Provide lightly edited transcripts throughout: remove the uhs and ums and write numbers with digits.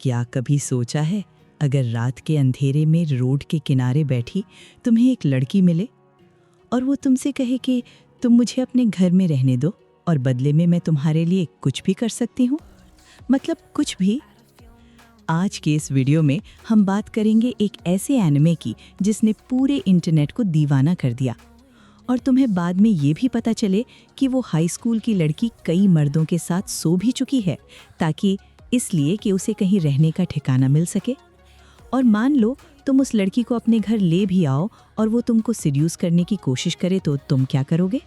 क्या कभी सोचा है, अगर रात के अंधेरे में रोड के किनारे बैठी तुम्हें एक लड़की मिले और वो तुमसे कहे कि तुम मुझे अपने घर में रहने दो और बदले में मैं तुम्हारे लिए कुछ भी कर सकती हूँ। मतलब कुछ भी। आज के इस वीडियो में हम बात करेंगे एक ऐसे एनिमे की जिसने पूरे इंटरनेट को दीवाना कर दिया और तुम्हें बाद में ये भी पता चले कि वो हाई स्कूल की लड़की कई मर्दों के साथ सो भी चुकी है, ताकि इसलिए कि उसे कहीं रहने का ठिकाना मिल सके। और मान लो तुम उस लड़की को अपने घर ले भी आओ और वो तुमको सिड्यूस करने की कोशिश करे तो तुम क्या करोगे?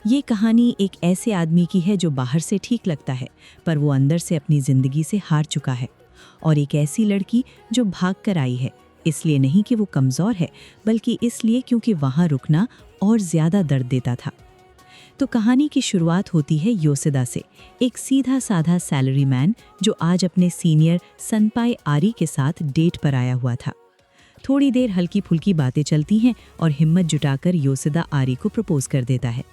ये कहानी एक ऐसे आदमी की है जो बाहर से ठीक लगता है पर वो अंदर से अपनी ज़िंदगी से हार चुका है, और एक ऐसी लड़की जो भाग कर आई है, इसलिए नहीं कि वो कमज़ोर है बल्कि इसलिए क्योंकि वहाँ रुकना और ज़्यादा दर्द देता था। तो कहानी की शुरुआत होती है योशिदा से, एक सीधा साधा सैलरी मैन जो आज अपने सीनियर सनपाई आरी के साथ डेट पर आया हुआ था। थोड़ी देर हल्की फुल्की बातें चलती हैं और हिम्मत जुटाकर योशिदा आरी को प्रपोज कर देता है,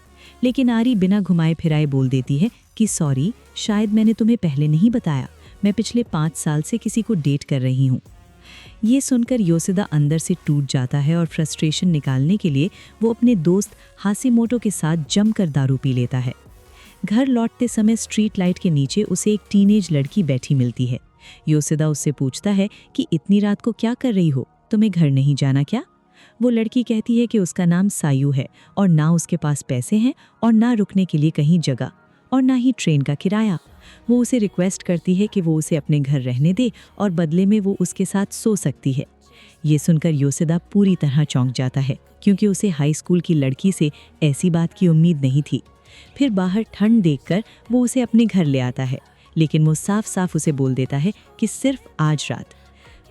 लेकिन आरी बिना घुमाए फिराए बोल देती है कि सॉरी, शायद मैंने तुम्हें पहले नहीं बताया, मैं पिछले 5 साल से किसी को डेट कर रही हूँ। ये सुनकर योशिदा अंदर से टूट जाता है और फ्रस्ट्रेशन निकालने के लिए वो अपने दोस्त हाशिमोटो के साथ जमकर दारू पी लेता है। घर लौटते समय स्ट्रीट लाइट के नीचे उसे एक टीनेज लड़की बैठी मिलती है। योशिदा उससे पूछता है कि इतनी रात को क्या कर रही हो, तुम्हें घर नहीं जाना क्या? वो लड़की कहती है कि उसका नाम सायू है और ना उसके पास पैसे हैं और ना रुकने के लिए कहीं जगह और ना ही ट्रेन का किराया। वो उसे रिक्वेस्ट करती है कि वो उसे अपने घर रहने दे और बदले में वो उसके साथ सो सकती है। ये सुनकर योशिदा पूरी तरह चौंक जाता है, क्योंकि उसे हाई स्कूल की लड़की से ऐसी बात की उम्मीद नहीं थी। फिर बाहर ठंड देखकर वो उसे अपने घर ले आता है, लेकिन वो साफ साफ उसे बोल देता है कि सिर्फ आज रात।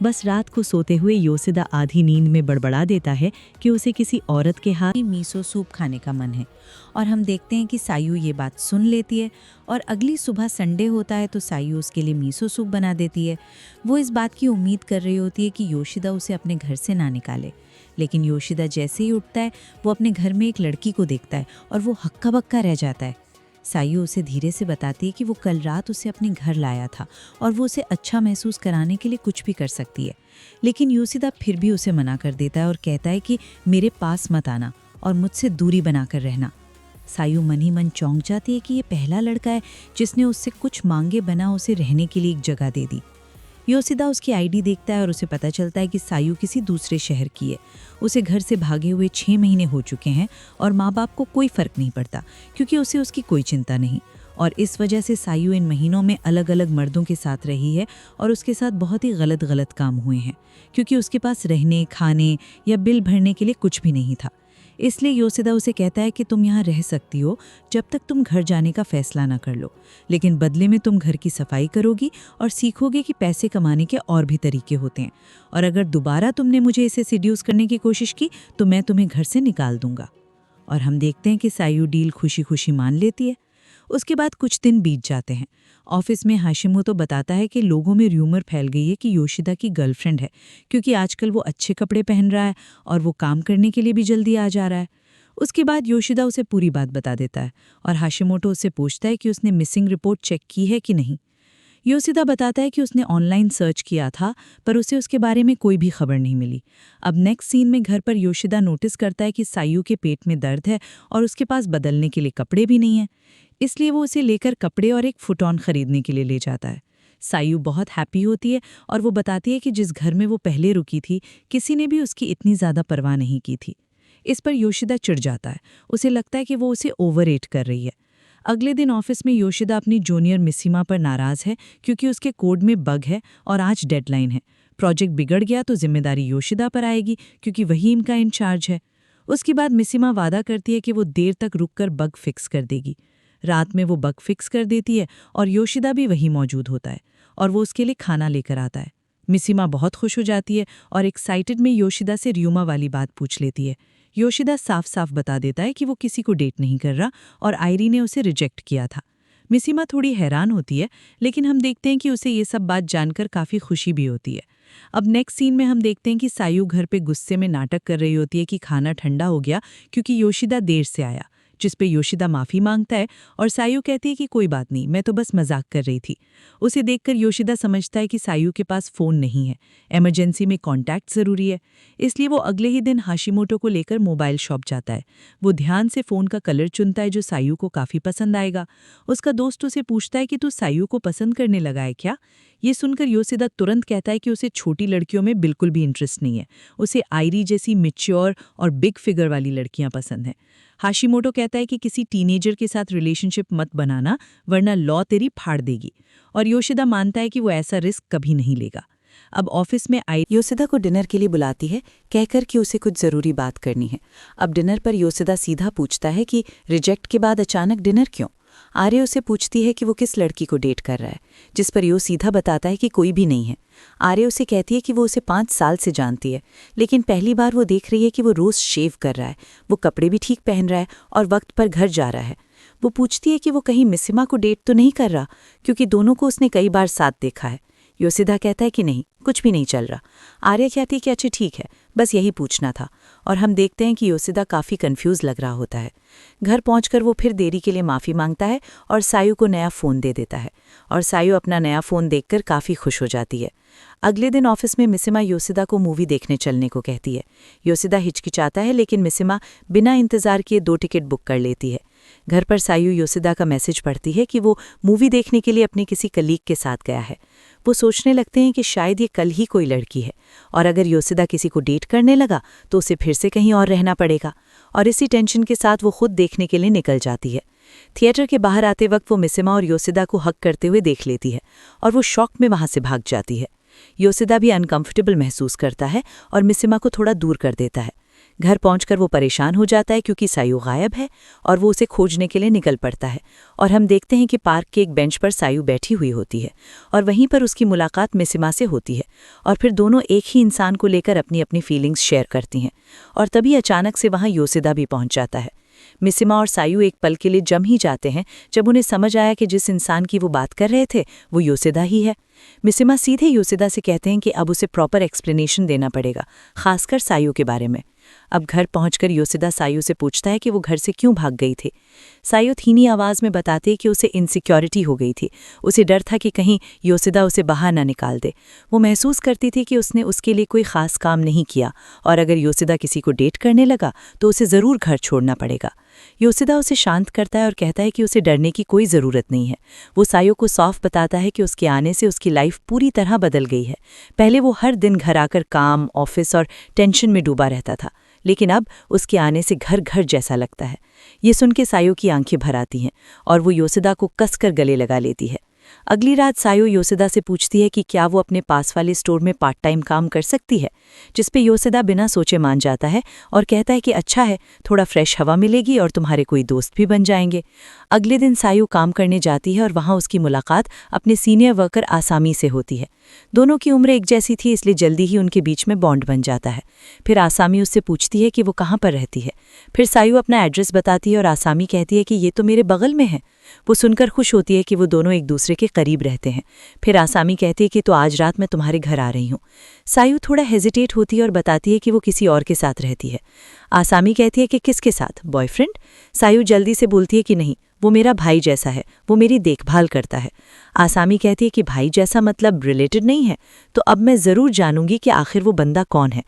बस रात को सोते हुए योशिदा आधी नींद में बड़बड़ा देता है कि उसे किसी औरत के हाथ मीसो सूप खाने का मन है, और हम देखते हैं कि सायू ये बात सुन लेती है और अगली सुबह संडे होता है तो सायू उसके लिए मीसो सूप बना देती है। वो इस बात की उम्मीद कर रही होती है कि योशिदा उसे अपने घर से ना निकाले, लेकिन योशिदा जैसे ही उठता है वो अपने घर में एक लड़की को देखता है और वो हक्का बक्का रह जाता है। सायू उसे धीरे से बताती है कि वो कल रात उसे अपने घर लाया था और वो उसे अच्छा महसूस कराने के लिए कुछ भी कर सकती है, लेकिन योशिदा फिर भी उसे मना कर देता है और कहता है कि मेरे पास मत आना और मुझसे दूरी बनाकर रहना। सायू मन ही मन चौंक जाती है कि ये पहला लड़का है जिसने उससे कुछ मांगे बिना उसे रहने के लिए एक जगह दे दी। योशिदा उसकी आईडी देखता है और उसे पता चलता है कि सायू किसी दूसरे शहर की है। उसे घर से भागे हुए 6 महीने हो चुके हैं और माँ बाप को कोई फर्क नहीं पड़ता, क्योंकि उसे उसकी कोई चिंता नहीं, और इस वजह से सायू इन महीनों में अलग अलग मर्दों के साथ रही है और उसके साथ बहुत ही गलत काम हुए हैं, क्योंकि उसके पास रहने, खाने या बिल भरने के लिए कुछ भी नहीं था। इसलिए योशिदा उसे कहता है कि तुम यहाँ रह सकती हो जब तक तुम घर जाने का फैसला ना कर लो, लेकिन बदले में तुम घर की सफाई करोगी और सीखोगे कि पैसे कमाने के और भी तरीके होते हैं, और अगर दोबारा तुमने मुझे इसे सिड्यूस करने की कोशिश की तो मैं तुम्हें घर से निकाल दूंगा। और हम देखते हैं कि सायू डील खुशी खुशी मान लेती है। उसके बाद कुछ दिन बीत जाते हैं। ऑफिस में हाशिमोटो बताता है कि लोगों में र्यूमर फैल गई है कि योशिदा की गर्लफ्रेंड है, क्योंकि आजकल वो अच्छे कपड़े पहन रहा है और वो काम करने के लिए भी जल्दी आ जा रहा है। उसके बाद योशिदा उसे पूरी बात बता देता है और हाशिमोटो उससे पूछता है कि उसने मिसिंग रिपोर्ट चेक की है कि नहीं। योशिदा बताता है कि उसने ऑनलाइन सर्च किया था पर उसे उसके बारे में कोई भी खबर नहीं मिली। अब नेक्स्ट सीन में घर पर योशिदा नोटिस करता है कि सायू के पेट में दर्द है और उसके पास बदलने के लिए कपड़े भी नहीं हैं, इसलिए वो उसे लेकर कपड़े और एक फुटॉन खरीदने के लिए ले जाता है। सायू बहुत हैप्पी होती है और वो बताती है कि जिस घर में वो पहले रुकी थी किसी ने भी उसकी इतनी ज़्यादा परवाह नहीं की थी। इस पर योशिदा चिढ़ जाता है, उसे लगता है कि वो उसे ओवररेट कर रही है। अगले दिन ऑफिस में योशिदा अपनी जूनियर मिसिमा पर नाराज़ है, क्योंकि उसके कोड में बग है और आज डेडलाइन है। प्रोजेक्ट बिगड़ गया तो जिम्मेदारी योशिदा पर आएगी, क्योंकि वही इनका इंचार्ज है। उसके बाद मिसिमा वादा करती है कि वो देर तक रुककर बग फिक्स कर देगी। रात में वो बग फिक्स कर देती है और योशिदा भी वहीं मौजूद होता है और वो उसके लिए खाना लेकर आता है। मिसिमा बहुत खुश हो जाती है और एक्साइटेड में योशिदा से र्यूमा वाली बात पूछ लेती है। योशिदा साफ साफ बता देता है कि वो किसी को डेट नहीं कर रहा और आयरी ने उसे रिजेक्ट किया था। मिसिमा थोड़ी हैरान होती है, लेकिन हम देखते हैं कि उसे ये सब बात जानकर काफ़ी खुशी भी होती है। अब नेक्स्ट सीन में हम देखते हैं कि सायू घर पे गुस्से में नाटक कर रही होती है कि खाना ठंडा हो गया क्योंकि योशिदा देर से आया, जिस पे योशिदा माफ़ी मांगता है और सायू कहती है कि कोई बात नहीं, मैं तो बस मजाक कर रही थी। उसे देखकर योशिदा समझता है कि सायू के पास फ़ोन नहीं है, इमरजेंसी में कॉन्टैक्ट ज़रूरी है। इसलिए वो अगले ही दिन हाशिमोटो को लेकर मोबाइल शॉप जाता है। वो ध्यान से फ़ोन का कलर चुनता है जो सायू को काफ़ी पसंद आएगा। उसका दोस्त उसे पूछता है कि तू सायू को पसंद करने लगा है क्या? ये सुनकर योशिदा तुरंत कहता है कि उसे छोटी लड़कियों में बिल्कुल भी इंटरेस्ट नहीं है। उसे आयरी जैसी मैच्योर और बिग फिगर वाली लड़कियां पसंद हैं। हाशिमोटो कहता है कि किसी टीनेजर के साथ रिलेशनशिप मत बनाना, वरना लॉ तेरी फाड़ देगी। और योशिदा मानता है कि वो ऐसा रिस्क कभी नहीं लेगा। अब ऑफिस में आई योशिदा को डिनर के लिए बुलाती है, कहकर कि उसे कुछ ज़रूरी बात करनी है। अब डिनर पर योशिदा सीधा पूछता है कि रिजेक्ट के बाद अचानक डिनर क्यों? आर्य उसे पूछती है कि वो किस लड़की को डेट कर रहा है, जिस पर यो सीधा बताता है कि कोई भी नहीं है। आर्य उसे कहती है कि वो उसे 5 साल से जानती है, लेकिन पहली बार वो देख रही है कि वो रोज़ शेव कर रहा है, वो कपड़े भी ठीक पहन रहा है और वक्त पर घर जा रहा है। वो पूछती है कि वो कहीं मिसिमा को डेट तो नहीं कर रहा, क्योंकि दोनों को उसने कई बार साथ देखा है। योशिदा कहता है कि नहीं, कुछ भी नहीं चल रहा। आर्या कहती है कि अच्छा ठीक है, बस यही पूछना था। और हम देखते हैं कि योशिदा काफ़ी कंफ्यूज लग रहा होता है। घर पहुंचकर वो फिर देरी के लिए माफ़ी मांगता है और सायू को नया फ़ोन दे देता है, और सायू अपना नया फ़ोन देखकर काफ़ी खुश हो जाती है। अगले दिन ऑफिस में मिसिमा योशिदा को मूवी देखने चलने को कहती है। योशिदा हिचकिचाता है, लेकिन मिसिमा बिना इंतज़ार किए 2 टिकट बुक कर लेती है। घर पर सायू योशिदा का मैसेज पढ़ती है कि वो मूवी देखने के लिए अपने किसी कलीग के साथ गया है। वो सोचने लगते हैं कि शायद ये कल ही कोई लड़की है, और अगर योशिदा किसी को डेट करने लगा तो उसे फिर से कहीं और रहना पड़ेगा। और इसी टेंशन के साथ वो खुद देखने के लिए निकल जाती है। थिएटर के बाहर आते वक्त वो मिसिमा और योशिदा को हक करते हुए देख लेती है, और वो शॉक में वहां से भाग जाती है। योशिदा भी अनकंफर्टेबल महसूस करता है और मिसिमा को थोड़ा दूर कर देता है। घर पहुंचकर वो परेशान हो जाता है क्योंकि सायू गायब है, और वो उसे खोजने के लिए निकल पड़ता है। और हम देखते हैं कि पार्क के एक बेंच पर सायू बैठी हुई होती है, और वहीं पर उसकी मुलाकात मिसिमा से होती है, और फिर दोनों एक ही इंसान को लेकर अपनी अपनी फीलिंग्स शेयर करती हैं। और तभी अचानक से वहाँ योशिदा भी पहुंच जाता है। मिसिमा और सायू एक पल के लिए जम ही जाते हैं जब उन्हें समझ आया कि जिस इंसान की वो बात कर रहे थे वो योशिदा ही है। मिसिमा सीधे योशिदा से कहते हैं कि अब उसे प्रॉपर एक्सप्लेनेशन देना पड़ेगा, खासकर सायू के बारे में। अब घर पहुंचकर योशिदा सायू से पूछता है कि वो घर से क्यों भाग गई थी। सायू धीमी आवाज़ में बताती है कि उसे इनसिक्योरिटी हो गई थी। उसे डर था कि कहीं योशिदा उसे बाहर ना निकाल दे। वो महसूस करती थी कि उसने उसके लिए कोई ख़ास काम नहीं किया, और अगर योशिदा किसी को डेट करने लगा तो उसे ज़रूर घर छोड़ना पड़ेगा। योशिदा उसे शांत करता है और कहता है कि उसे डरने की कोई ज़रूरत नहीं है। वो सायू को साफ बताता है कि उसके आने से उसकी लाइफ पूरी तरह बदल गई है। पहले वो हर दिन घर आकर काम, ऑफिस और टेंशन में डूबा रहता था, लेकिन अब उसके आने से घर घर जैसा लगता है। ये सुन के सायू की आंखें भर आती हैं, और वो योशिदा को कसकर गले लगा लेती है। अगली रात सायू योशिदा से पूछती है कि क्या वो अपने पास वाले स्टोर में पार्ट टाइम काम कर सकती है, जिस पे योशिदा बिना सोचे मान जाता है और कहता है कि अच्छा है, थोड़ा फ्रेश हवा मिलेगी और तुम्हारे कोई दोस्त भी बन जाएंगे। अगले दिन सायू काम करने जाती है और वहाँ उसकी मुलाकात अपने सीनियर वर्कर आसामी से होती है। दोनों की उम्र एक जैसी थी, इसलिए जल्दी ही उनके बीच में बॉन्ड बन जाता है। फिर आसामी उससे पूछती है कि वो कहाँ पर रहती है। फिर सायू अपना एड्रेस बताती है और आसामी कहती है कि ये तो मेरे बगल में है। वो सुनकर खुश होती है कि वो दोनों एक दूसरे के करीब रहते हैं। फिर आसामी कहती है कि तो आज रात मैं तुम्हारे घर आ रही हूँ। सायू थोड़ा हेजिटेट होती है और बताती है कि वो किसी और के साथ रहती है। आसामी कहती है कि किसके साथ, बॉयफ्रेंड? सायू जल्दी से बोलती है कि नहीं, वो मेरा भाई जैसा है, वो मेरी देखभाल करता है। आसामी कहती है कि भाई जैसा मतलब रिलेटेड नहीं है, तो अब मैं ज़रूर जानूंगी कि आखिर वो बंदा कौन है।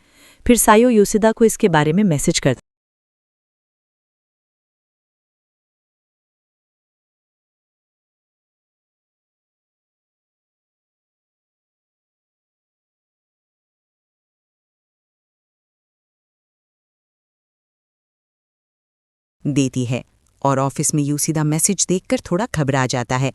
फिर सायू योशिदा को इसके बारे में मैसेज करता देती है, और ऑफिस में योशिदा मैसेज देखकर थोड़ा घबरा जाता है।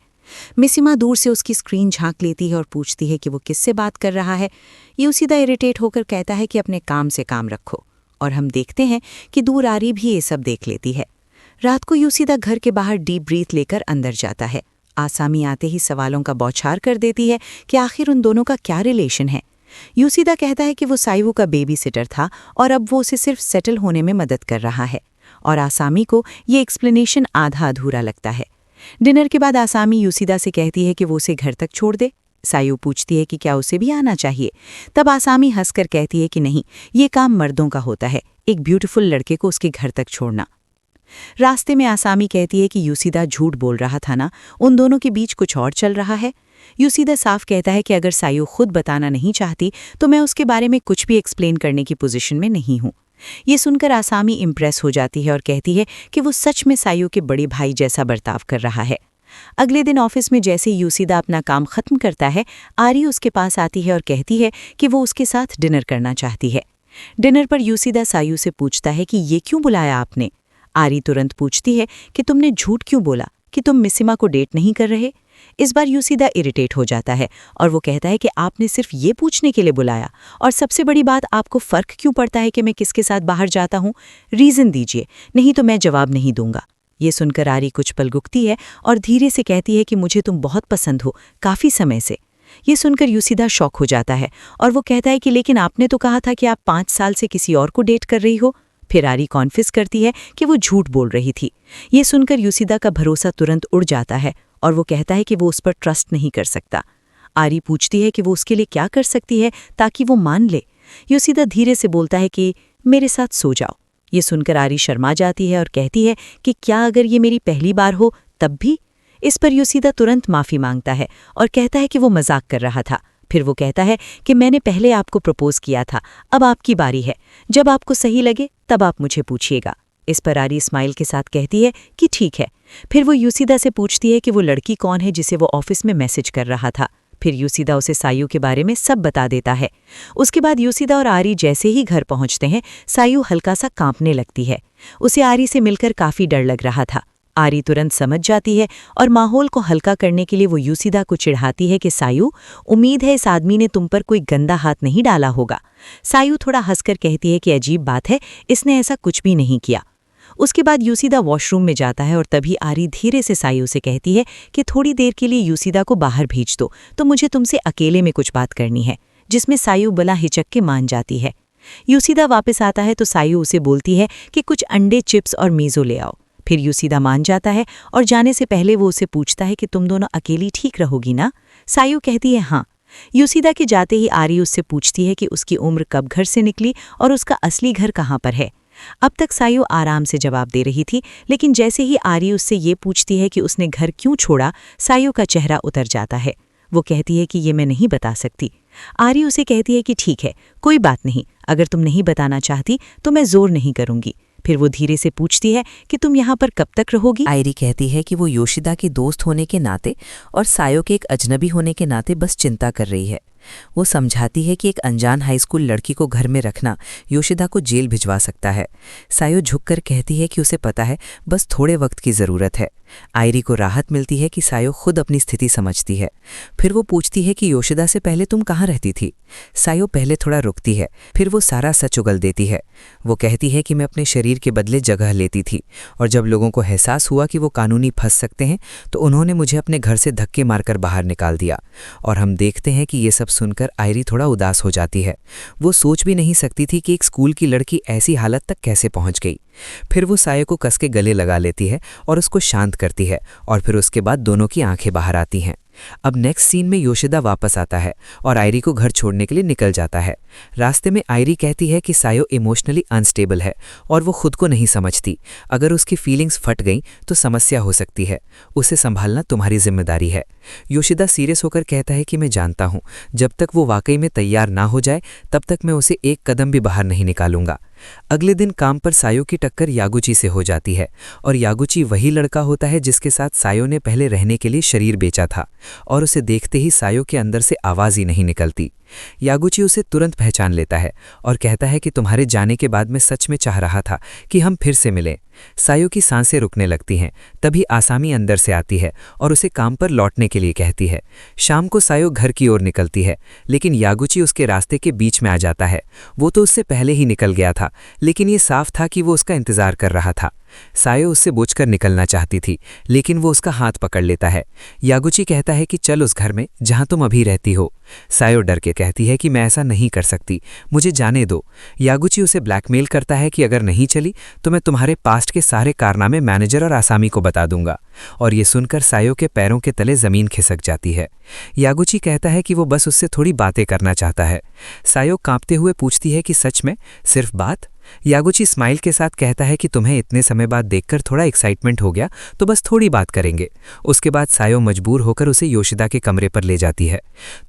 मिसिमा दूर से उसकी स्क्रीन झांक लेती है और पूछती है कि वो किससे बात कर रहा है। योशिदा इरिटेट होकर कहता है कि अपने काम से काम रखो, और हम देखते हैं कि दूर आरी भी ये सब देख लेती है। रात को योशिदा घर के बाहर डीप ब्रीथ लेकर अंदर जाता है। आसामी आते ही सवालों का बौछार कर देती है कि आखिर उन दोनों का क्या रिलेशन है। योशिदा कहता है कि वो सायू का बेबी सिटर था और अब वो उसे सिर्फ सेटल होने में मदद कर रहा है, और आसामी को ये एक्सप्लेनेशन आधा अधूरा लगता है। डिनर के बाद आसामी योशिदा से कहती है कि वो उसे घर तक छोड़ दे। सायू पूछती है कि क्या उसे भी आना चाहिए। तब आसामी हंसकर कहती है कि नहीं, ये काम मर्दों का होता है, एक ब्यूटीफुल लड़के को उसके घर तक छोड़ना। रास्ते में आसामी कहती है कि यूसिदा झूठ बोल रहा था ना, उन दोनों के बीच कुछ और चल रहा है। यूसिदा साफ कहता है कि अगर सायू खुद बताना नहीं चाहती तो मैं उसके बारे में कुछ भी एक्सप्लेन करने की पोजीशन में नहीं हूँ। ये सुनकर आसामी इम्प्रेस हो जाती है और कहती है कि वो सच में सायू के बड़े भाई जैसा बर्ताव कर रहा है। अगले दिन ऑफिस में जैसे यूसिदा अपना काम खत्म करता है, आरी उसके पास आती है और कहती है कि वो उसके साथ डिनर करना चाहती है। डिनर पर यूसिदा सायू से पूछता है कि ये क्यों बुलाया आपने। आरी तुरंत पूछती है कि तुमने झूठ क्यों बोला कि तुम मिसिमा को डेट नहीं कर रहे। इस बार यूसिदा इरिटेट हो जाता है और वो कहता है कि आपने सिर्फ ये पूछने के लिए बुलाया, और सबसे बड़ी बात, आपको फर्क क्यों पड़ता है कि मैं किसके साथ बाहर जाता हूँ? रीजन दीजिए, नहीं तो मैं जवाब नहीं दूंगा। ये सुनकर आरी कुछ पल रुकती है और धीरे से कहती है कि मुझे तुम बहुत पसंद हो, काफी समय से। ये सुनकर यूसिदा शॉक हो जाता है और वो कहता है कि लेकिन आपने तो कहा था कि आप 5 साल से किसी और को डेट कर रही हो। फिर आरी कॉन्फिस करती है कि वो झूठ बोल रही थी। ये सुनकर यूसिदा का भरोसा तुरंत उड़ जाता है और वो कहता है कि वो उस पर ट्रस्ट नहीं कर सकता। आरी पूछती है कि वो उसके लिए क्या कर सकती है ताकि वो मान ले। यूसिदा धीरे से बोलता है कि मेरे साथ सो जाओ। ये सुनकर आरी शर्मा जाती है और कहती है कि क्या अगर ये मेरी पहली बार हो तब भी? इस पर यूसिदा तुरंत माफी मांगता है और कहता है कि वो मजाक कर रहा था। फिर वो कहता है कि मैंने पहले आपको प्रपोज किया था, अब आपकी बारी है, जब आपको सही लगे तब आप मुझे पूछिएगा। इस पर आरी स्माइल के साथ कहती है कि ठीक है। फिर वो यूसिदा से पूछती है कि वो लड़की कौन है जिसे वो ऑफिस में मैसेज कर रहा था। फिर यूसिदा उसे सायू के बारे में सब बता देता है। उसके बाद यूसिदा और आरी जैसे ही घर पहुंचते हैं, सायू हल्का सा कांपने लगती है। उसे आरी से मिलकर काफी डर लग रहा था। आरी तुरंत समझ जाती है और माहौल को हल्का करने के लिए वो यूसिदा को चिढ़ाती है कि सायू, उम्मीद है इस आदमी ने तुम पर कोई गंदा हाथ नहीं डाला होगा। सायू थोड़ा हंसकर कहती है कि अजीब बात है, इसने ऐसा कुछ भी नहीं किया। उसके बाद यूसिदा वॉशरूम में जाता है और तभी आरी धीरे से सायू से कहती है कि थोड़ी देर के लिए यूसिदा को बाहर भेज दो, तो मुझे तुमसे अकेले में कुछ बात करनी है, जिसमें सायू बला हिचक के मान जाती है। यूसिदा वापस आता है तो सायू उसे बोलती है कि कुछ अंडे, चिप्स और मीज़ो ले आओ। फिर यूसिदा मान जाता है और जाने से पहले वो उसे पूछता है कि तुम दोनों अकेली ठीक रहोगी ना? सायू कहती है हाँ। यूसिदा के जाते ही आरी उससे पूछती है कि उसकी उम्र कब घर से निकली और उसका असली घर कहाँ पर है। अब तक सायू आराम से जवाब दे रही थी, लेकिन जैसे ही आरी उससे ये पूछती है कि उसने घर क्यों छोड़ा, सायू का चेहरा उतर जाता है। वो कहती है कि ये मैं नहीं बता सकती। आरी उसे कहती है कि ठीक है, कोई बात नहीं, अगर तुम नहीं बताना चाहती तो मैं जोर नहीं करूंगी। फिर वो धीरे से पूछती है कि तुम यहाँ पर कब तक रहोगी? आयरी कहती है कि वो योशिदा के दोस्त होने के नाते और सायो के एक अजनबी होने के नाते बस चिंता कर रही है। वो समझाती है कि एक अनजान हाई स्कूल लड़की को घर में रखना योशिदा को जेल भिजवा सकता है। सायो झुककर कहती है कि उसे पता है, बस थोड़े वक्त की ज़रूरत है। आयरी को राहत मिलती है कि सायो खुद अपनी स्थिति समझती है। फिर वो पूछती है कि योशिदा से पहले तुम कहाँ रहती थी? सायो पहले थोड़ा रुकती है, फिर वो सारा सच उगल देती है। वो कहती है कि मैं अपने शरीर के बदले जगह लेती थी और जब लोगों को एहसास हुआ कि वो कानूनी फंस सकते हैं तो उन्होंने मुझे अपने घर से धक्के मारकर बाहर निकाल दिया। और हम देखते हैं कि ये सब सुनकर आयरी थोड़ा उदास हो जाती है। वो सोच भी नहीं सकती थी कि एक स्कूल की लड़की ऐसी हालत तक कैसे पहुंच गई। फिर वो सायो को कस के गले लगा लेती है और उसको शांत करती है और फिर उसके बाद दोनों की आंखें बाहर आती हैं। अब नेक्स्ट सीन में योशिदा वापस आता है और आयरी को घर छोड़ने के लिए निकल जाता है। रास्ते में आयरी कहती है कि सायो इमोशनली अनस्टेबल है और वो खुद को नहीं समझती। अगर उसकी फीलिंग्स फट गईं तो समस्या हो सकती है, उसे संभालना तुम्हारी जिम्मेदारी है। योशिदा सीरियस होकर कहता है कि मैं जानता हूँ, जब तक वो वाकई में तैयार ना हो जाए तब तक मैं उसे एक कदम भी बाहर नहीं निकालूंगा। अगले दिन काम पर सायो की टक्कर यागुची से हो जाती है और यागुची वही लड़का होता है जिसके साथ सायो ने पहले रहने के लिए शरीर बेचा था और उसे देखते ही सायो के अंदर से आवाज़ ही नहीं निकलती। यागुची उसे तुरंत पहचान लेता है और कहता है कि तुम्हारे जाने के बाद मैं सच में चाह रहा था कि हम फिर से मिलें। सायो की सांसें रुकने लगती हैं। तभी आसामी अंदर से आती है और उसे काम पर लौटने के लिए कहती है। शाम को सायो घर की ओर निकलती है, लेकिन यागुची उसके रास्ते के बीच में आ जाता है। वो तो उससे पहले ही निकल गया था, लेकिन ये साफ था कि वो उसका इंतजार कर रहा था। सायो उससे बूझकर निकलना चाहती थी, लेकिन वो उसका हाथ पकड़ लेता है। यागुची कहता है कि चल उस घर में जहां तुम अभी रहती हो। सायो डर के कहती है कि मैं ऐसा नहीं कर सकती, मुझे जाने दो। यागुची उसे ब्लैकमेल करता है कि अगर नहीं चली तो मैं तुम्हारे पास्ट के सारे कारनामे मैनेजर और आसामी को बता दूंगा। और ये सुनकर सायो के पैरों के तले जमीन खिसक जाती है। यागुची कहता है कि वो बस उससे थोड़ी बातें करना चाहता है। सायो कांपते हुए पूछती है कि सच में सिर्फ बात? यागुची स्माइल के साथ कहता है कि तुम्हें इतने समय बाद देखकर थोड़ा एक्साइटमेंट हो गया, तो बस थोड़ी बात करेंगे। उसके बाद सायो मजबूर होकर उसे योशिदा के कमरे पर ले जाती है।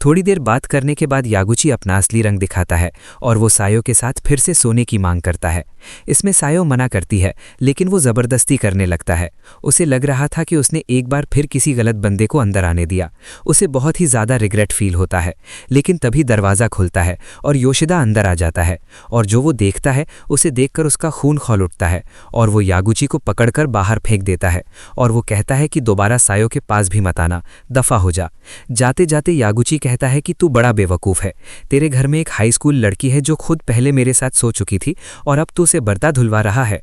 थोड़ी देर बात करने के बाद यागुची अपना असली रंग दिखाता है और वो सायो के साथ फिर से सोने की मांग करता है। इसमें सायो मना करती है, लेकिन वो ज़बरदस्ती करने लगता है। उसे लग रहा था कि उसने एक बार फिर किसी गलत बंदे को अंदर आने दिया। उसे बहुत ही ज़्यादा रिग्रेट फील होता है, लेकिन तभी दरवाज़ा खुलता है और योशिदा अंदर आ जाता है। और जो वो देखता है उसे देखकर उसका खून खौल उठता है और वो यागुची को पकड़कर बाहर फेंक देता है और वो कहता है कि दोबारा सायो के पास भी मत आना, दफ़ा हो जा। जाते जाते यागुची कहता है कि तू बड़ा बेवकूफ़ है। तेरे घर में एक हाई स्कूल लड़की है जो खुद पहले मेरे साथ सो चुकी थी और अब तू उसे बर्ता धुलवा रहा है।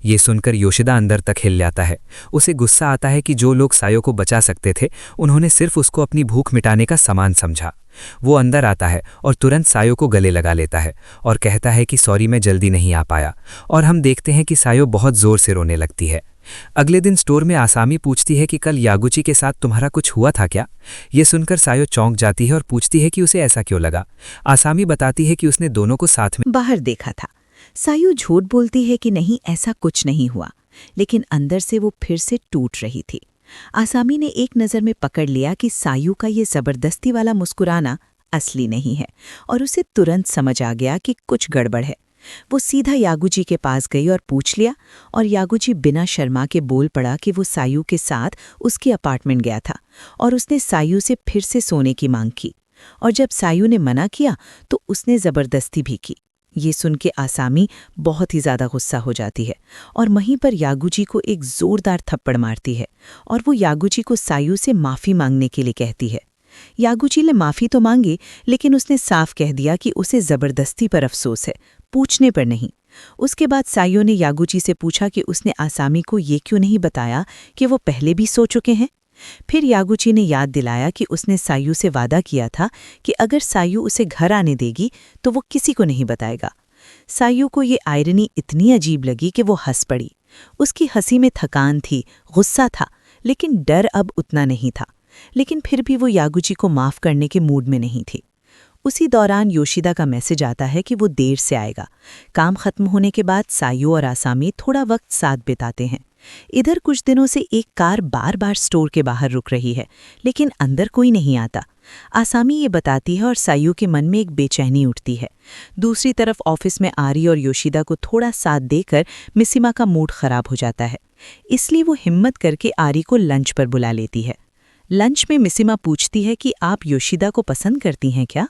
ये सुनकर योशिदा अंदर तक हिल जाता है। उसे गुस्सा आता है कि जो लोग सायो को बचा सकते थे उन्होंने सिर्फ उसको अपनी भूख मिटाने का सामान समझा। वो अंदर आता है और तुरंत सायो को गले लगा लेता है और कहता है कि सॉरी, मैं जल्दी नहीं आ पाया। और हम देखते हैं कि सायो बहुत ज़ोर से रोने लगती है। अगले दिन स्टोर में आसामी पूछती है कि कल यागुची के साथ तुम्हारा कुछ हुआ था क्या? ये सुनकर सायो चौंक जाती है और पूछती है कि उसे ऐसा क्यों लगा। आसामी बताती है कि उसने दोनों को साथ में बाहर देखा था। सायु झूठ बोलती है कि नहीं, ऐसा कुछ नहीं हुआ, लेकिन अंदर से वो फिर से टूट रही थी। आसामी ने एक नज़र में पकड़ लिया कि सायु का ये ज़बरदस्ती वाला मुस्कुराना असली नहीं है और उसे तुरंत समझ आ गया कि कुछ गड़बड़ है। वो सीधा यागुची के पास गई और पूछ लिया, और यागुची बिना शर्मा के बोल पड़ा कि वो सायु के साथ उसके अपार्टमेंट गया था और उसने सायु से फिर से सोने की मांग की, और जब सायु ने मना किया तो उसने ज़बरदस्ती भी की। ये सुन के आसामी बहुत ही ज़्यादा गुस्सा हो जाती है और वहीं पर यागुची को एक ज़ोरदार थप्पड़ मारती है और वो यागुची को सायु से माफ़ी मांगने के लिए कहती है। यागुची ने माफ़ी तो मांगी, लेकिन उसने साफ कह दिया कि उसे ज़बरदस्ती पर अफसोस है, पूछने पर नहीं। उसके बाद सायो ने यागुची से पूछा कि उसने आसामी को ये क्यों नहीं बताया कि वो पहले भी सो चुके हैं। फिर यागुची ने याद दिलाया कि उसने सायु से वादा किया था कि अगर सायु उसे घर आने देगी तो वो किसी को नहीं बताएगा। सायु को ये आयरनी इतनी अजीब लगी कि वो हंस पड़ी। उसकी हंसी में थकान थी, गुस्सा था, लेकिन डर अब उतना नहीं था। लेकिन फिर भी वो यागुची को माफ़ करने के मूड में नहीं थी। उसी दौरान योशिदा का मैसेज आता है कि वो देर से आएगा। काम खत्म होने के बाद सायु और आसामी थोड़ा वक्त साथ बिताते हैं। इधर कुछ दिनों से एक कार बार बार स्टोर के बाहर रुक रही है, लेकिन अंदर कोई नहीं आता। आसामी ये बताती है और सायु के मन में एक बेचैनी उठती है। दूसरी तरफ ऑफिस में आरी और योशिदा को थोड़ा साथ देकर मिसिमा का मूड खराब हो जाता है, इसलिए वो हिम्मत करके आरी को लंच पर बुला लेती है। लंच में मिसिमा पूछती है कि आप योशिदा को पसंद करती हैं क्या?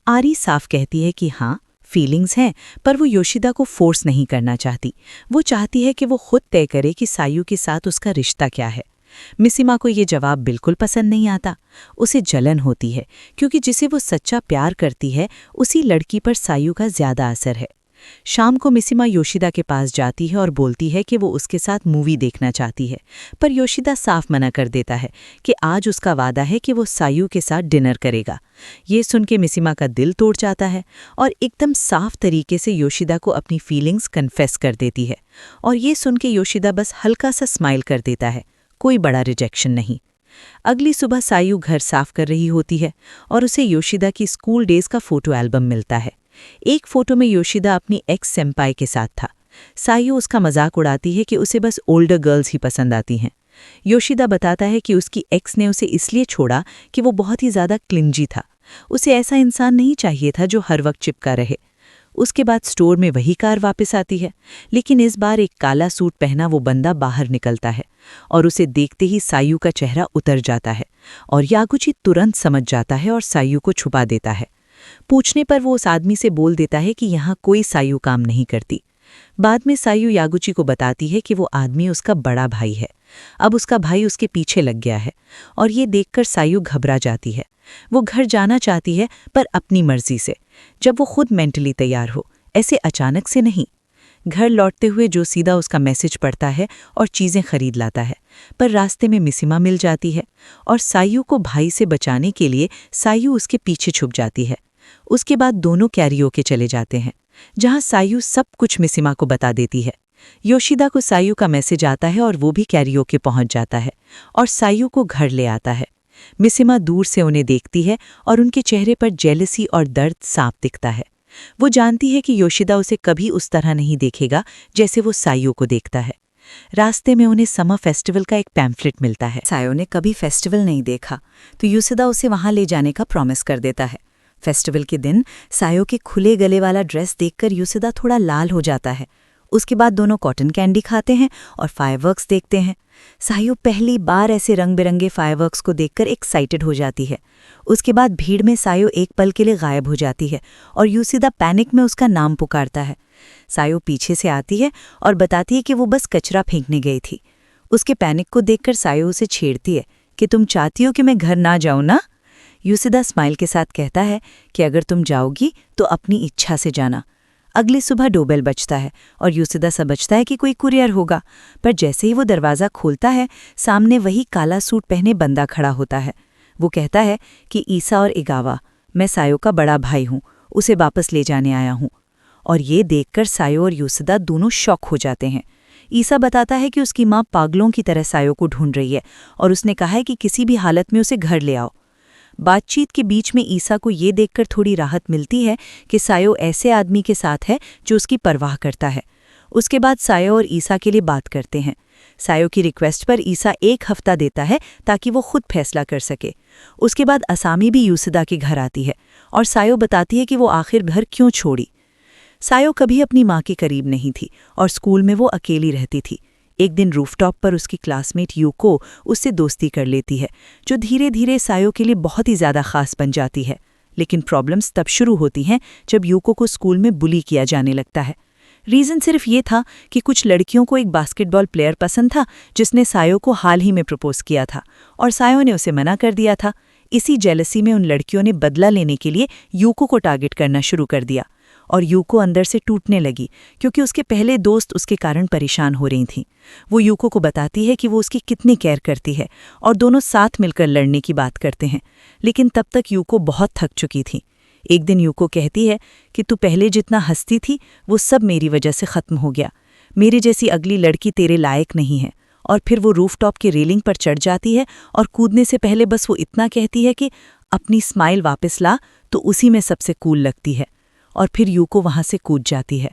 आरी साफ कहती है कि हाँ, फीलिंग्स हैं, पर वो योशिदा को फोर्स नहीं करना चाहती। वो चाहती है कि वो खुद तय करे कि सायु के साथ उसका रिश्ता क्या है। मिसिमा को ये जवाब बिल्कुल पसंद नहीं आता। उसे जलन होती है, क्योंकि जिसे वो सच्चा प्यार करती है उसी लड़की पर सायु का ज़्यादा असर है। शाम को मिसिमा योशिदा के पास जाती है और बोलती है कि वो उसके साथ मूवी देखना चाहती है, पर योशिदा साफ मना कर देता है कि आज उसका वादा है कि वो सायु के साथ डिनर करेगा। ये सुन के मिसिमा का दिल टूट जाता है और एकदम साफ तरीके से योशिदा को अपनी फीलिंग्स कन्फेस कर देती है। और ये सुन के योशिदा बस हल्का सा स्माइल कर देता है, कोई बड़ा रिजेक्शन नहीं। अगली सुबह सायु घर साफ कर रही होती है और उसे योशिदा की स्कूल डेज का फोटो एल्बम मिलता है। एक फोटो में योशिदा अपनी एक्स सेम्पाई के साथ था। सायु उसका मजाक उड़ाती है कि उसे बस ओल्डर गर्ल्स ही पसंद आती हैं। योशिदा बताता है कि उसकी एक्स ने उसे इसलिए छोड़ा कि वो बहुत ही ज़्यादा क्लिंजी था। उसे ऐसा इंसान नहीं चाहिए था जो हर वक्त चिपका रहे। उसके बाद स्टोर में वही कार वापस आती है, लेकिन इस बार एक काला सूट पहना वो बंदा बाहर निकलता है और उसे देखते ही सायु का चेहरा उतर जाता है और यागुची तुरंत समझ जाता है और सायु को छुपा देता है। पूछने पर वो उस आदमी से बोल देता है कि यहाँ कोई सायु काम नहीं करती। बाद में सायु यागुची को बताती है कि वो आदमी उसका बड़ा भाई है। अब उसका भाई उसके पीछे लग गया है और ये देखकर सायु घबरा जाती है। वो घर जाना चाहती है, पर अपनी मर्जी से, जब वो खुद मेंटली तैयार हो, ऐसे अचानक से नहीं। घर लौटते हुए जो सीधा उसका मैसेज पढ़ता है और चीज़ें खरीद लाता है, पर रास्ते में मिसिमा मिल जाती है और सायु को भाई से बचाने के लिए सायु उसके पीछे छुप जाती है। उसके बाद दोनों कैरियोके चले जाते हैं, जहां सायु सब कुछ मिसिमा को बता देती है। योशिदा को सायु का मैसेज आता है और वो भी कैरियोके पहुंच जाता है और सायु को घर ले आता है। मिसिमा दूर से उन्हें देखती है और उनके चेहरे पर जेलसी और दर्द साफ दिखता है। वो जानती है कि योशिदा उसे कभी उस तरह नहीं देखेगा जैसे वो सायो को देखता है। रास्ते में उन्हें समर फेस्टिवल का एक पैम्फलेट मिलता है। सायो ने कभी फेस्टिवल नहीं देखा तो योशिदा उसे वहां ले जाने का प्रॉमिस कर देता है। फेस्टिवल के दिन सायो के खुले गले वाला ड्रेस देखकर योशिदा थोड़ा लाल हो जाता है। उसके बाद दोनों कॉटन कैंडी खाते हैं और फायरवर्क्स देखते हैं। सायो पहली बार ऐसे रंग बिरंगे फायरवर्क्स को देखकर एक्साइटेड हो जाती है। उसके बाद भीड़ में सायो एक पल के लिए गायब हो जाती है और योशिदा पैनिक में उसका नाम पुकारता है। सायो पीछे से आती है और बताती है कि वो बस कचरा फेंकने गई थी। उसके पैनिक को देखकर सायो उसे छेड़ती है कि तुम चाहती हो कि मैं घर ना जाऊं ना? योशिदा स्माइल के साथ कहता है कि अगर तुम जाओगी तो अपनी इच्छा से जाना। अगली सुबह डोरबेल बजता है और योशिदा समझता है कि कोई कुरियर होगा, पर जैसे ही वो दरवाज़ा खोलता है सामने वही काला सूट पहने बंदा खड़ा होता है। वो कहता है कि ईसा और इगावा, मैं सायो का बड़ा भाई हूँ, उसे वापस ले जाने आया हूँ। और ये देखकर सायो और योशिदा दोनों शॉक हो जाते हैं। ईसा बताता है कि उसकी माँ पागलों की तरह सायो को ढूंढ रही है और उसने कहा है कि किसी भी हालत में उसे घर ले आओ। बातचीत के बीच में ईसा को ये देखकर थोड़ी राहत मिलती है कि सायो ऐसे आदमी के साथ है जो उसकी परवाह करता है। उसके बाद सायो और ईसा के लिए बात करते हैं। सायो की रिक्वेस्ट पर ईसा 1 हफ्ता देता है ताकि वो खुद फैसला कर सके। उसके बाद असामी भी योशिदा के घर आती है और सायो बताती है कि वो आखिर घर क्यों छोड़ी। सायो कभी अपनी माँ के करीब नहीं थी और स्कूल में वो अकेली रहती थी। एक दिन रूफटॉप पर उसकी क्लासमेट यूको उससे दोस्ती कर लेती है, जो धीरे धीरे सायो के लिए बहुत ही ज़्यादा खास बन जाती है। लेकिन प्रॉब्लम्स तब शुरू होती हैं जब यूको को स्कूल में बुली किया जाने लगता है। रीज़न सिर्फ ये था कि कुछ लड़कियों को एक बास्केटबॉल प्लेयर पसंद था जिसने सायो को हाल ही में प्रपोज किया था और सायो ने उसे मना कर दिया था। इसी जेलसी में उन लड़कियों ने बदला लेने के लिए यूको को टारगेट करना शुरू कर दिया और यूको अंदर से टूटने लगी क्योंकि उसके पहले दोस्त उसके कारण परेशान हो रही थीं। वो यूको को बताती है कि वो उसकी कितनी केयर करती है और दोनों साथ मिलकर लड़ने की बात करते हैं, लेकिन तब तक यूको बहुत थक चुकी थी। एक दिन यूको कहती है कि तू पहले जितना हंसती थी वो सब मेरी वजह से ख़त्म हो गया, मेरी जैसी अगली लड़की तेरे लायक नहीं है। और फिर वो रूफटॉप की रेलिंग पर चढ़ जाती है और कूदने से पहले बस वो इतना कहती है कि अपनी स्माइल वापस ला, तो उसी में सबसे कूल लगती है। और फिर यूको वहाँ से कूद जाती है।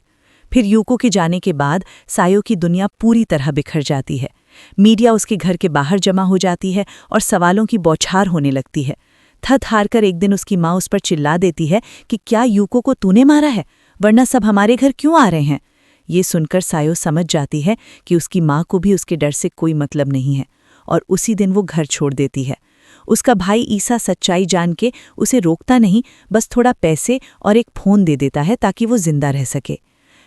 फिर यूको के जाने के बाद सायो की दुनिया पूरी तरह बिखर जाती है। मीडिया उसके घर के बाहर जमा हो जाती है और सवालों की बौछार होने लगती है। थक हार कर एक दिन उसकी माँ उस पर चिल्ला देती है कि क्या यूको को तूने मारा है, वरना सब हमारे घर क्यों आ रहे हैं? ये सुनकर सायो समझ जाती है कि उसकी माँ को भी उसके डर से कोई मतलब नहीं है और उसी दिन वो घर छोड़ देती है। उसका भाई ईसा सच्चाई जान के उसे रोकता नहीं, बस थोड़ा पैसे और एक फ़ोन दे देता है ताकि वो जिंदा रह सके।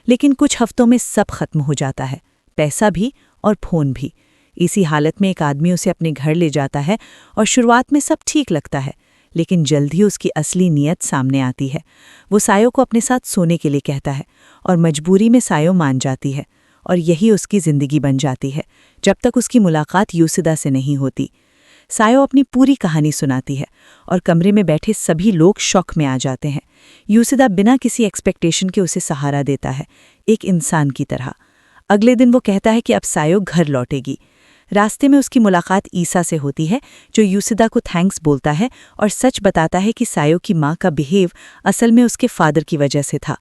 लेकिन कुछ हफ्तों में सब खत्म हो जाता है, पैसा भी और फ़ोन भी। इसी हालत में एक आदमी उसे अपने घर ले जाता है और शुरुआत में सब ठीक लगता है, लेकिन जल्द ही उसकी असली नीयत सामने आती है। वो सायो को अपने साथ सोने के लिए कहता है और मजबूरी में सायो मान जाती है और यही उसकी ज़िंदगी बन जाती है जब तक उसकी मुलाकात योशिदा से नहीं होती। सायो अपनी पूरी कहानी सुनाती है और कमरे में बैठे सभी लोग शॉक में आ जाते हैं। योशिदा बिना किसी एक्सपेक्टेशन के उसे सहारा देता है, एक इंसान की तरह। अगले दिन वो कहता है कि अब सायो घर लौटेगी। रास्ते में उसकी मुलाकात ईसा से होती है, जो योशिदा को थैंक्स बोलता है और सच बताता है कि सायो की माँ का बिहेव असल में उसके फादर की वजह से था।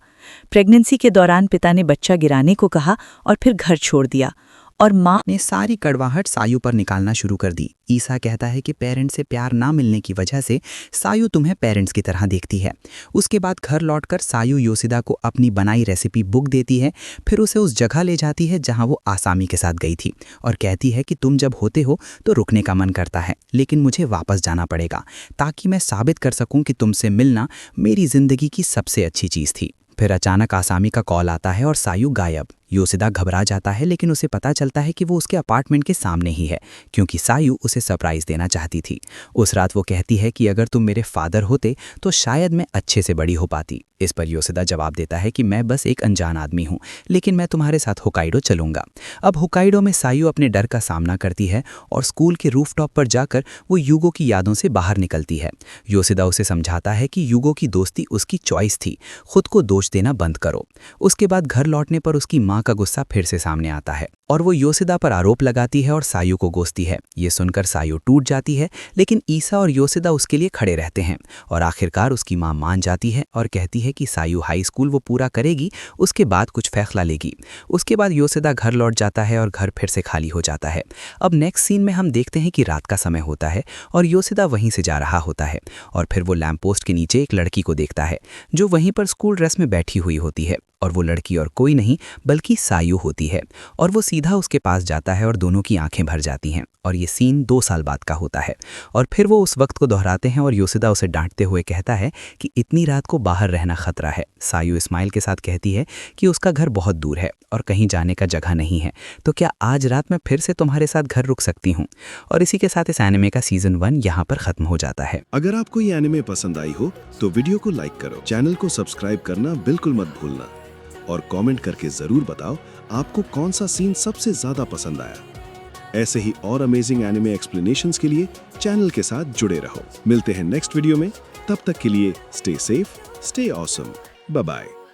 प्रेगनेंसी के दौरान पिता ने बच्चा गिराने को कहा और फिर घर छोड़ दिया और माँ ने सारी कड़वाहट सायु पर निकालना शुरू कर दी। ईसा कहता है कि पेरेंट्स से प्यार ना मिलने की वजह से सायु तुम्हें पेरेंट्स की तरह देखती है। उसके बाद घर लौटकर सायु योशिदा को अपनी बनाई रेसिपी बुक देती है, फिर उसे उस जगह ले जाती है जहां वो आसामी के साथ गई थी और कहती है कि तुम जब होते हो तो रुकने का मन करता है, लेकिन मुझे वापस जाना पड़ेगा ताकि मैं साबित कर सकूं कि तुमसे मिलना मेरी जिंदगी की सबसे अच्छी चीज़ थी। फिर अचानक आसामी का कॉल आता है और सायु गायब। योशिदा घबरा जाता है, लेकिन उसे पता चलता है कि वो उसके अपार्टमेंट के सामने ही है, क्योंकि सायु उसे सरप्राइज देना चाहती थी। उस रात वो कहती है कि अगर तुम मेरे फादर होते तो शायद मैं अच्छे से बड़ी हो पाती। इस पर योशिदा जवाब देता है कि मैं बस एक अनजान आदमी हूँ, लेकिन मैं तुम्हारे साथ होकाइडो चलूंगा। अब होकाइडो में सायु अपने डर का सामना करती है और स्कूल के रूफटॉप पर जाकर वो यूगो की यादों से बाहर निकलती है। योशिदा उसे समझाता है कि यूगो की दोस्ती उसकी चॉइस थी, खुद को दोष देना बंद करो। उसके बाद घर लौटने पर उसकी माँ माँ का गुस्सा फिर से सामने आता है और वो योशिदा पर आरोप लगाती है और सायू को कोसती है। ये सुनकर सायू टूट जाती है, लेकिन ईसा और योशिदा उसके लिए खड़े रहते हैं और आखिरकार उसकी माँ मान जाती है और कहती है कि सायू हाई स्कूल वो पूरा करेगी, उसके बाद कुछ फैसला लेगी। उसके बाद योशिदा घर लौट जाता है और घर फिर से खाली हो जाता है। अब नेक्स्ट सीन में हम देखते हैं कि रात का समय होता है और योशिदा वहीं से जा रहा होता है और फिर वो लैंप पोस्ट के नीचे एक लड़की को देखता है जो वहीं पर स्कूल ड्रेस में बैठी हुई होती है और वो लड़की और कोई नहीं बल्कि सायू होती है और वो सीधा उसके पास जाता है और दोनों की आंखें भर जाती हैं और ये सीन 2 साल बाद का होता है और फिर वो उस वक्त को दोहराते हैं और योशिदा उसे डांटते हुए कहता है कि इतनी रात को बाहर रहना खतरा है। सायू स्माइल के साथ कहती है कि उसका घर बहुत दूर है और कहीं जाने का जगह नहीं है, तो क्या आज रात मैं फिर से तुम्हारे साथ घर रुक सकती हूँ। और इसी के साथ इस एनिमे का सीजन 1 यहाँ पर खत्म हो जाता है। अगर आपको ये एनिमे पसंद आई हो तो वीडियो को लाइक करो, चैनल को सब्सक्राइब करना बिल्कुल मत भूलना और कमेंट करके जरूर बताओ आपको कौन सा सीन सबसे ज्यादा पसंद आया। ऐसे ही और अमेजिंग एनिमे एक्सप्लेनेशंस के लिए चैनल के साथ जुड़े रहो। मिलते हैं नेक्स्ट वीडियो में, तब तक के लिए stay safe, stay awesome, bye bye.